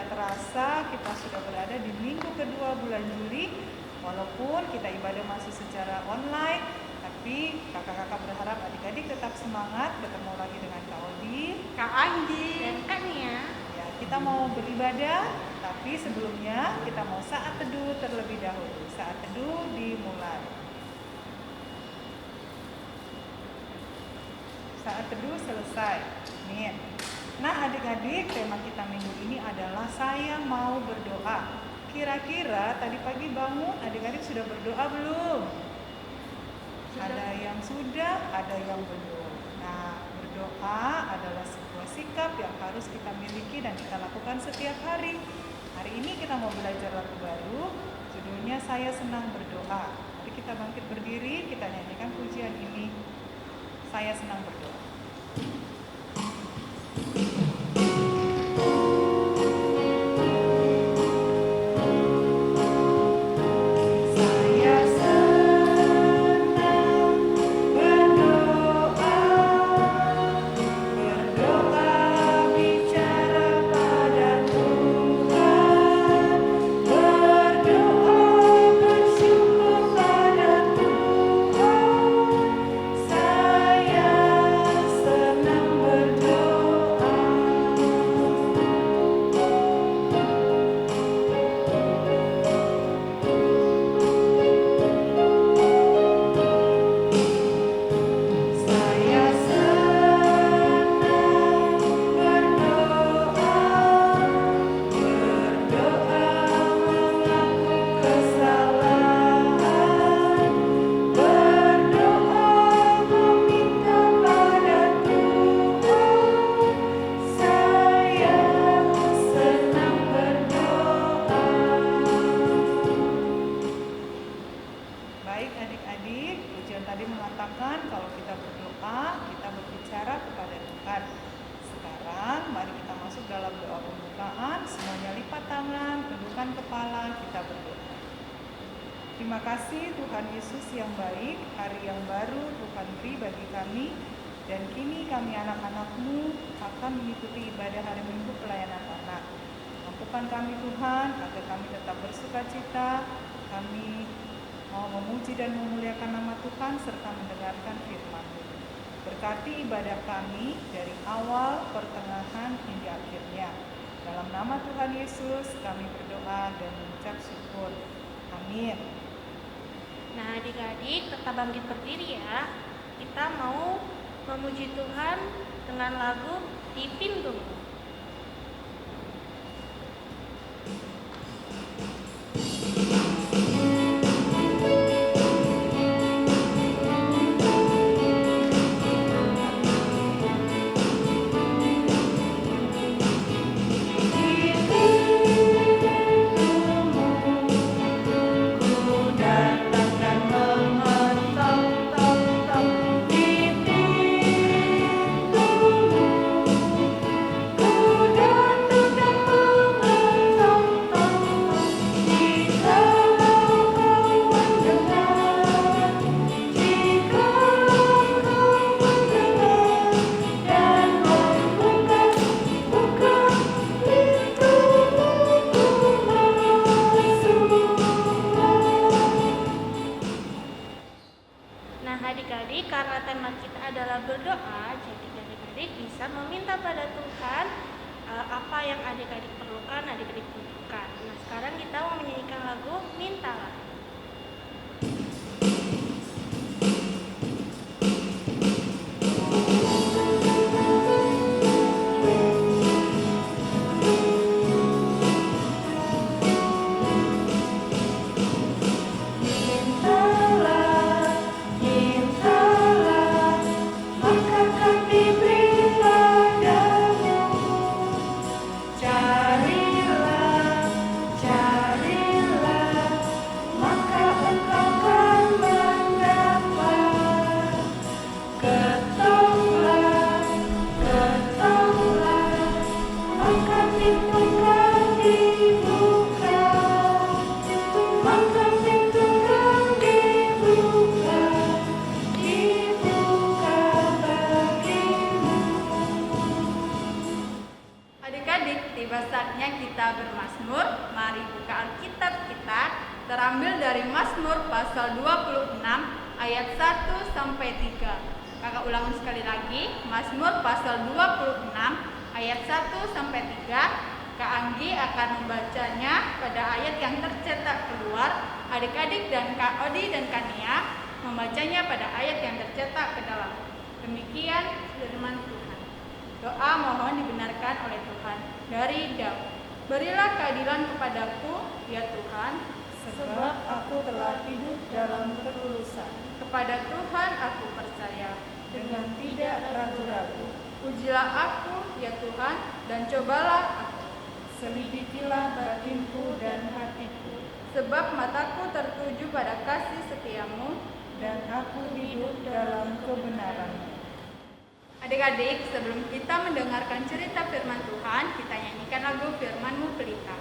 tidak terasa kita sudah berada di minggu kedua bulan Juli. Walaupun kita ibadah masih secara online, tapi kakak-kakak berharap adik-adik tetap semangat bertemu lagi dengan Kak Odi, Kak Andi, dan Kak Nia. Ya, kita mau beribadah, tapi sebelumnya kita mau saat teduh terlebih dahulu. Saat teduh dimulai. Saat teduh selesai. Amin. Nah, adik-adik, tema kita minggu ini adalah saya mau berdoa. Kira-kira tadi pagi bangun, adik-adik sudah berdoa belum? Ada yang sudah, ada yang belum. Nah, berdoa adalah sebuah sikap yang harus kita miliki dan kita lakukan setiap hari. Hari ini kita mau belajar lagu baru, judulnya Saya Senang Berdoa. Mari kita bangkit berdiri, kita nyanyikan pujian ini. Saya senang berdoa. Terima kasih Tuhan Yesus yang baik, hari yang baru Tuhan beri bagi kami, dan kini kami anak-anak-Mu akan mengikuti ibadah hari Minggu pelayanan anak. Mampukan kami Tuhan agar kami tetap bersuka cita, kami mau memuji dan memuliakan nama Tuhan serta mendengarkan firman-Mu. Berkati ibadah kami dari awal, pertengahan, hingga akhirnya. Dalam nama Tuhan Yesus kami berdoa dan mengucap syukur. Amin. Nah, adik-adik tetap bangkit berdiri ya. Kita mau memuji Tuhan dengan lagu Di Pintu-Mu. Adik-adik, karena tema kita adalah berdoa, jadi adik-adik bisa meminta pada Tuhan apa yang adik-adik perlukan, adik-adik butuhkan. Nah, sekarang kita mau menyanyikan lagu Mintalah. Carilah Tiba saatnya kita bermazmur. Mari buka Alkitab kita, terambil dari Mazmur pasal 26 ayat 1 sampai 3. Kakak ulangi sekali lagi, Mazmur pasal 26 ayat 1 sampai 3. Kak Anggi akan membacanya pada ayat yang tercetak keluar. Adik-adik dan Kak Odi dan Kak Nia membacanya pada ayat yang tercetak ke dalam. Demikian firman Tuhan. Doa mohon dibenarkan oleh Tuhan. Dari Daud. Berilah keadilan kepadaku, ya Tuhan, Sebab aku telah hidup dalam ketulusan, kepada Tuhan aku percaya. dengan tidak ragu-ragu. Ujilah aku, ya Tuhan, dan cobalah aku. Selidikilah batinku dan hatiku, Sebab mataku tertuju pada kasih setiamu. dan aku hidup dalam kebenaran. Adik-adik, sebelum kita mendengarkan cerita firman Tuhan, kita nyanyikan lagu Firman-Mu Pelita.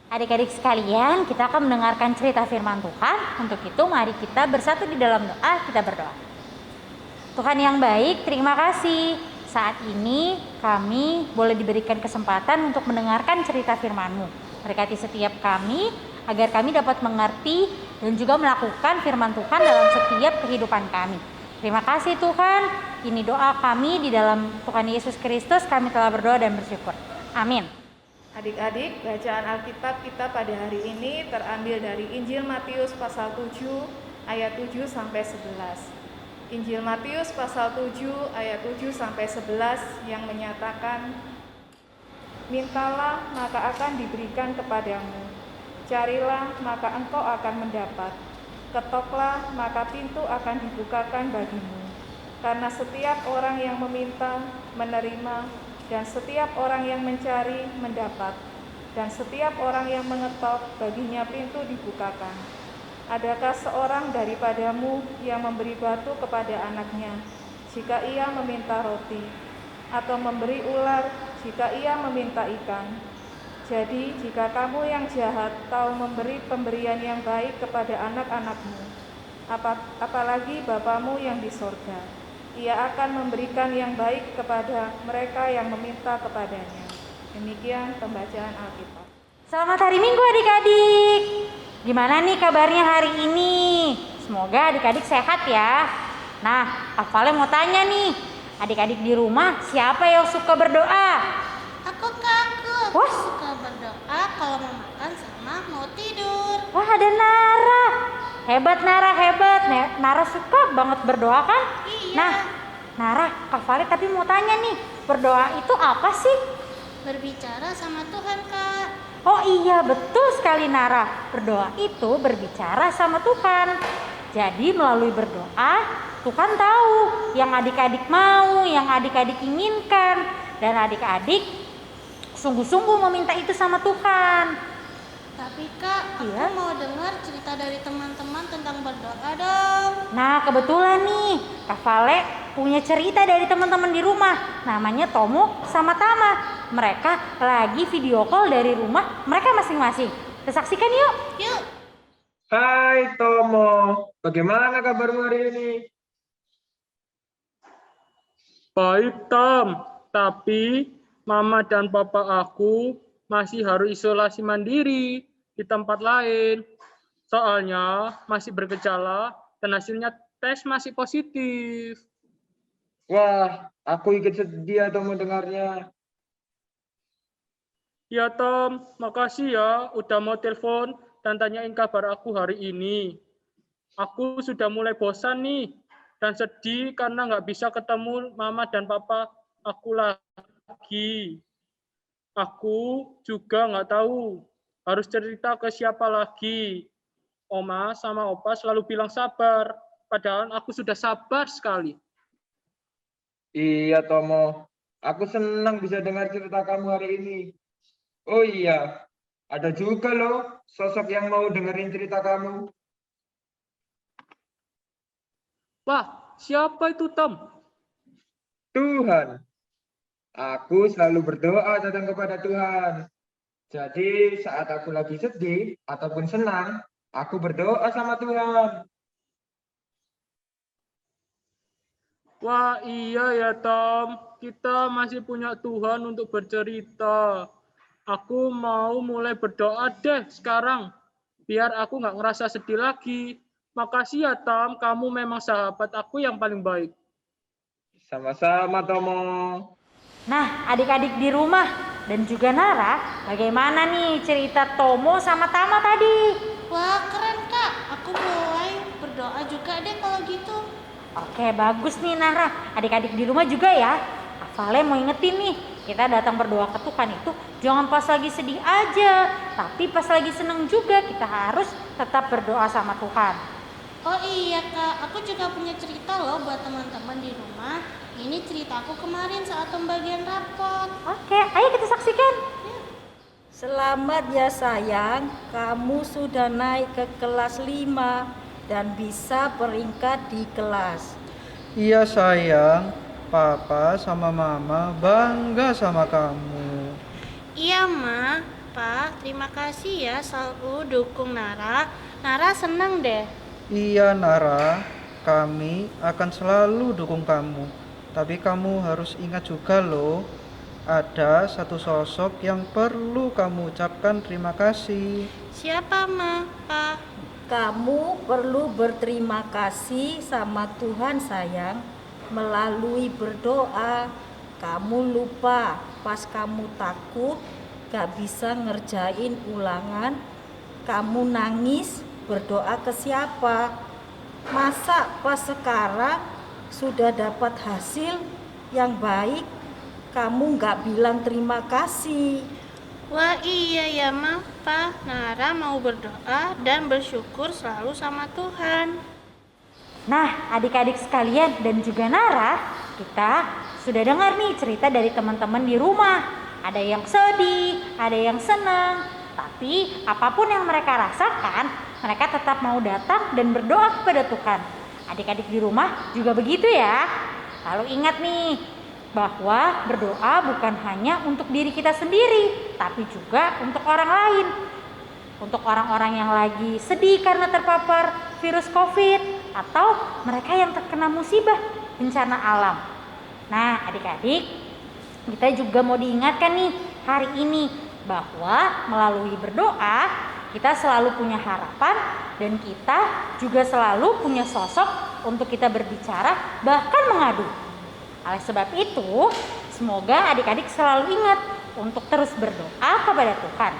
Adik-adik sekalian, kita akan mendengarkan cerita firman Tuhan. Untuk itu, mari kita bersatu di dalam doa, kita berdoa. Tuhan yang baik, terima kasih. Saat ini kami boleh diberikan kesempatan untuk mendengarkan cerita firman-Mu. Berkati setiap kami, agar kami dapat mengerti dan juga melakukan firman Tuhan dalam setiap kehidupan kami. Terima kasih Tuhan. Ini doa kami di dalam Tuhan Yesus Kristus, kami telah berdoa dan bersyukur. Amin. Adik-adik, bacaan Alkitab kita pada hari ini terambil dari Injil Matius pasal 7 ayat 7 sampai 11. Injil Matius pasal 7 ayat 7 sampai 11 yang menyatakan, mintalah maka akan diberikan kepadamu, carilah maka engkau akan mendapat, ketoklah maka pintu akan dibukakan bagimu. Karena setiap orang yang meminta menerima, dan setiap orang yang mencari mendapat, dan setiap orang yang mengetok baginya pintu dibukakan. Adakah seorang daripadamu yang memberi batu kepada anaknya jika ia meminta roti, atau memberi ular jika ia meminta ikan? Jadi jika kamu yang jahat tahu memberi pemberian yang baik kepada anak-anakmu, apalagi Bapamu yang di sorga, Ia akan memberikan yang baik kepada mereka yang meminta kepadanya. Demikian pembacaan Alkitab. Selamat hari Minggu adik-adik. Gimana nih kabarnya hari ini? Semoga adik-adik sehat ya. Nah, Afale mau tanya nih. Adik-adik di rumah siapa yang suka berdoa? Aku Wah. suka berdoa kalau mau makan sama mau tidur. Wah, ada Nara. Hebat Nara, hebat. Nara suka banget berdoa kan? Iya. Nah, Nara, Kak Vale tapi mau tanya nih, berdoa itu apa sih? Berbicara sama Tuhan, Kak. Oh iya, betul sekali Nara. Berdoa itu berbicara sama Tuhan. Jadi melalui berdoa, Tuhan tahu yang adik-adik mau, yang adik-adik inginkan. Dan adik-adik sungguh-sungguh meminta itu sama Tuhan. Tapi Kak, aku Iya. mau dengar cerita dari teman-teman tentang berdoa dong. Nah, kebetulan nih, Kak Vale punya cerita dari teman-teman di rumah. Namanya Tomo sama Tama. Mereka lagi video call dari rumah mereka masing-masing. Kita saksikan yuk. Yuk. Hai Tomo, bagaimana kabarmu hari ini? Baik, Tom. Tapi Mama dan Papa aku masih harus isolasi mandiri di tempat lain. Soalnya masih bergejala dan hasilnya tes masih positif. Wah, aku ikut sedih Tomo dengarnya. Ya, Tom. Makasih ya udah mau telepon dan tanyain kabar aku hari ini. Aku sudah mulai bosan nih dan sedih karena nggak bisa ketemu mama dan papa aku lagi. Aku juga nggak tahu harus cerita ke siapa lagi. Oma sama opa selalu bilang sabar, padahal aku sudah sabar sekali. Iya, Tomo. Aku senang bisa dengar cerita kamu hari ini. Oh iya, ada juga loh sosok yang mau dengerin cerita kamu. Wah, siapa itu Tom? Tuhan. Aku selalu berdoa datang kepada Tuhan. Jadi saat aku lagi sedih ataupun senang, aku berdoa sama Tuhan. Wah, iya ya Tom. Kita masih punya Tuhan untuk bercerita. Aku mau mulai berdoa deh sekarang. Biar aku nggak ngerasa sedih lagi. Makasih ya Tom, kamu memang sahabat aku yang paling baik. Sama-sama, Tomo. Nah, adik-adik di rumah dan juga Nara, bagaimana nih cerita Tomo sama Tama tadi? Wah, keren Kak. Aku mulai berdoa juga deh kalau gitu. Oke, bagus nih Nara. Adik-adik di rumah juga ya. Vale mau ingetin nih, kita datang berdoa ke Tuhan itu jangan pas lagi sedih aja, tapi pas lagi seneng juga kita harus tetap berdoa sama Tuhan. Oh iya Kak, aku juga punya cerita loh buat teman-teman di rumah. Ini ceritaku kemarin saat pembagian rapot. Oke, ayo kita saksikan. Selamat ya sayang, kamu sudah naik ke kelas 5 dan bisa peringkat di kelas. Iya sayang, Papa sama Mama bangga sama kamu. Iya Ma, Pak, terima kasih ya selalu dukung Nara. Nara senang deh. Iya Nara, kami akan selalu dukung kamu. Tapi kamu harus ingat juga loh, ada satu sosok yang perlu kamu ucapkan terima kasih. Siapa Ma, Pak? Kamu perlu berterima kasih sama Tuhan sayang. Melalui berdoa, kamu lupa pas kamu takut gak bisa ngerjain ulangan, kamu nangis berdoa ke siapa? Masa pas sekarang sudah dapat hasil yang baik, kamu gak bilang terima kasih? Wah iya ya Ma, Pak. Nara mau berdoa dan bersyukur selalu sama Tuhan. Nah, adik-adik sekalian dan juga Nara, kita sudah dengar nih cerita dari teman-teman di rumah. Ada yang sedih, ada yang senang, tapi apapun yang mereka rasakan, mereka tetap mau datang dan berdoa kepada Tuhan. Adik-adik di rumah juga begitu ya. Lalu ingat nih, bahwa berdoa bukan hanya untuk diri kita sendiri, tapi juga untuk orang lain. Untuk orang-orang yang lagi sedih karena terpapar virus COVID, atau mereka yang terkena musibah bencana alam. Nah, adik-adik, kita juga mau diingatkan nih hari ini bahwa melalui berdoa kita selalu punya harapan dan kita juga selalu punya sosok untuk kita berbicara bahkan mengadu. Oleh sebab itu, semoga adik-adik selalu ingat untuk terus berdoa kepada Tuhan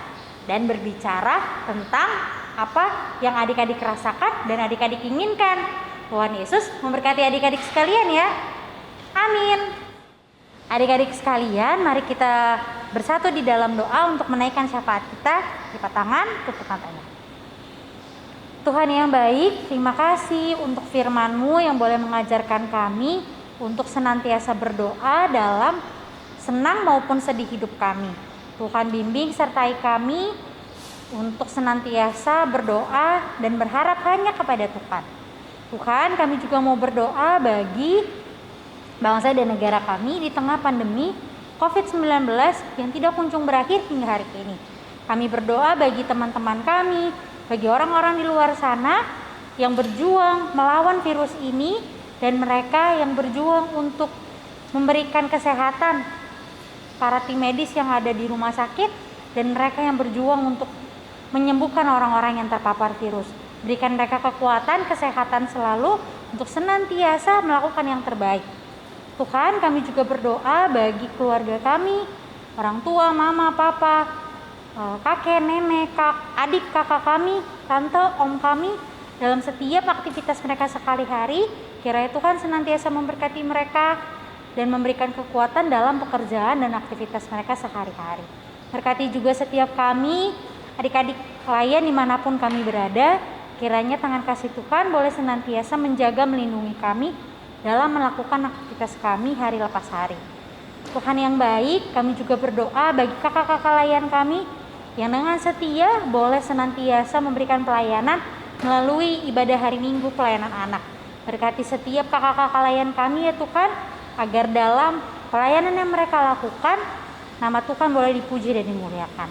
dan berbicara tentang apa yang adik-adik rasakan dan adik-adik inginkan. Tuhan Yesus memberkati adik-adik sekalian ya. Amin. Adik-adik sekalian, mari kita bersatu di dalam doa untuk menaikkan syafaat kita. Lipat tangan, tutup matanya. Tuhan yang baik, terima kasih untuk firman-Mu yang boleh mengajarkan kami untuk senantiasa berdoa dalam senang maupun sedih hidup kami. Tuhan bimbing sertai kami untuk senantiasa berdoa dan berharap hanya kepada Tuhan. Tuhan, kami juga mau berdoa bagi bangsa dan negara kami di tengah pandemi COVID-19 yang tidak kunjung berakhir hingga hari ini. Kami berdoa bagi teman-teman kami, bagi orang-orang di luar sana yang berjuang melawan virus ini dan mereka yang berjuang untuk memberikan kesehatan para tim medis yang ada di rumah sakit dan mereka yang berjuang untuk menyembuhkan orang-orang yang terpapar virus. Berikan mereka kekuatan, kesehatan selalu untuk senantiasa melakukan yang terbaik. Tuhan, kami juga berdoa bagi keluarga kami, orang tua, mama, papa, kakek, nenek, adik, kakak kami, tante, om kami, dalam setiap aktivitas mereka sehari-hari. Kiranya Tuhan senantiasa memberkati mereka dan memberikan kekuatan dalam pekerjaan dan aktivitas mereka sehari-hari. Berkati juga setiap kami, adik-adik klien dimanapun kami berada. Kiranya tangan kasih Tuhan boleh senantiasa menjaga melindungi kami dalam melakukan aktivitas kami hari lepas hari. Tuhan yang baik, kami juga berdoa bagi kakak-kakak layan kami yang dengan setia boleh senantiasa memberikan pelayanan melalui ibadah hari Minggu pelayanan anak. Berkati setiap kakak-kakak layan kami ya Tuhan, agar dalam pelayanan yang mereka lakukan, nama Tuhan boleh dipuji dan dimuliakan.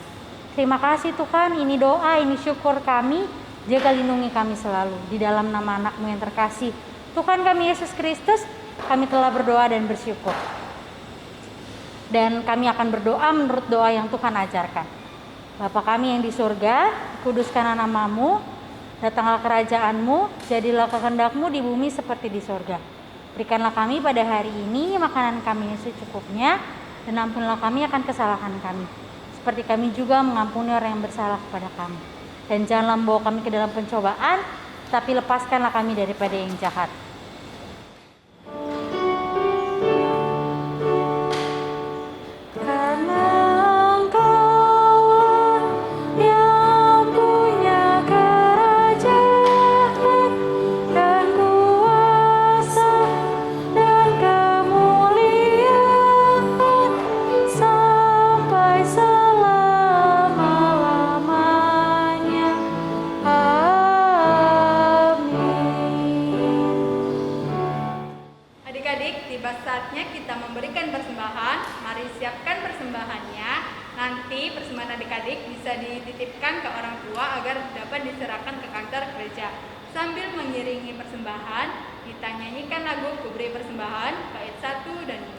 Terima kasih Tuhan, ini doa, ini syukur kami, jaga lindungi kami selalu. Di dalam nama anak-Mu yang terkasih, Tuhan kami Yesus Kristus, kami telah berdoa dan bersyukur. Dan kami akan berdoa menurut doa yang Tuhan ajarkan. Bapa kami yang di surga, kuduskanlah nama-Mu, datanglah kerajaan-Mu, jadilah kehendak-Mu di bumi seperti di surga. Berikanlah kami pada hari ini makanan kami yang secukupnya, dan ampunilah kami akan kesalahan kami, seperti kami juga mengampuni orang yang bersalah kepada kami. Dan janganlah membawa kami ke dalam pencobaan, tapi lepaskanlah kami daripada yang jahat. Tiba saatnya kita memberikan persembahan. Mari siapkan persembahannya. Nanti persembahan adik-adik bisa dititipkan ke orang tua agar dapat diserahkan ke kantor gereja. Sambil mengiringi persembahan, kita nyanyikan lagu Kuberi Persembahan bait 1 dan 2.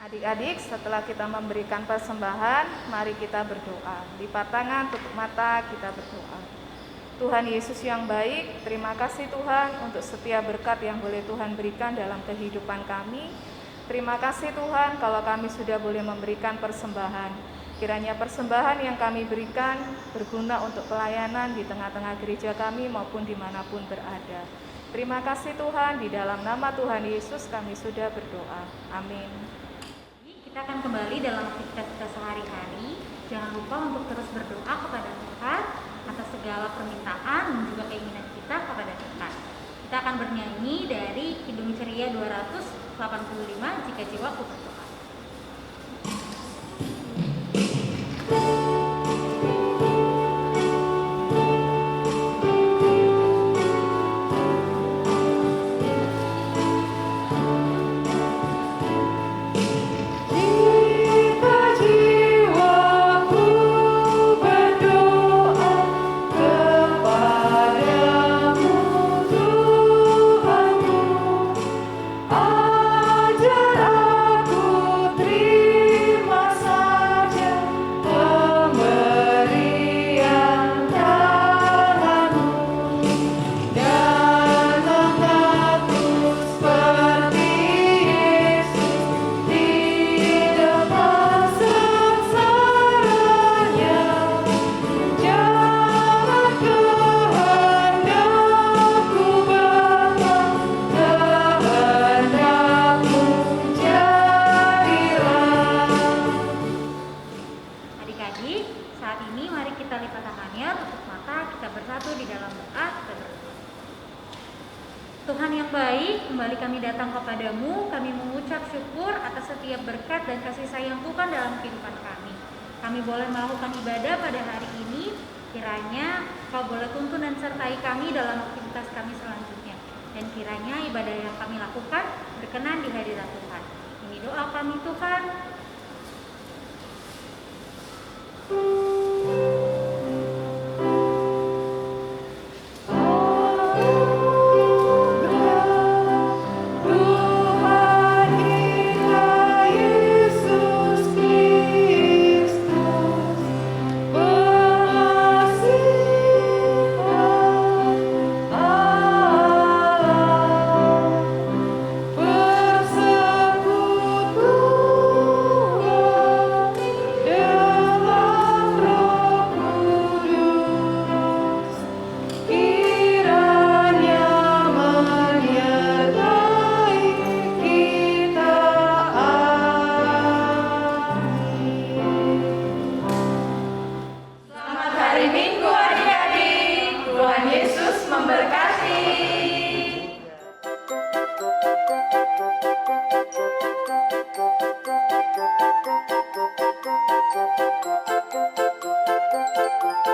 Adik-adik, setelah kita memberikan persembahan, mari kita berdoa. Lipat tangan, tutup mata, kita berdoa. Tuhan Yesus yang baik, terima kasih Tuhan untuk setiap berkat yang boleh Tuhan berikan dalam kehidupan kami. Terima kasih Tuhan kalau kami sudah boleh memberikan persembahan. Kiranya persembahan yang kami berikan berguna untuk pelayanan di tengah-tengah gereja kami maupun dimanapun berada. Terima kasih Tuhan, di dalam nama Tuhan Yesus kami sudah berdoa. Amin. Kita akan kembali dalam aktivitas kita sehari-hari. Jangan lupa untuk terus berdoa kepada Tuhan atas segala permintaan dan juga keinginan kita kepada Tuhan. Kita akan bernyanyi dari Kidung Ceria 285, Jika Jiwaku Berdoa. Ajar aku mengucap syukur atas setiap berkat dan kasih sayang Tuhan dalam kehidupan kami. Kami boleh melakukan ibadah pada hari ini, kiranya Kau boleh tuntun dan sertai kami dalam aktivitas kami selanjutnya. Dan kiranya ibadah yang kami lakukan berkenan di hadirat Tuhan. Ini doa kami Tuhan. Selamat hari Minggu adik-adik. Tuhan Yesus memberkati.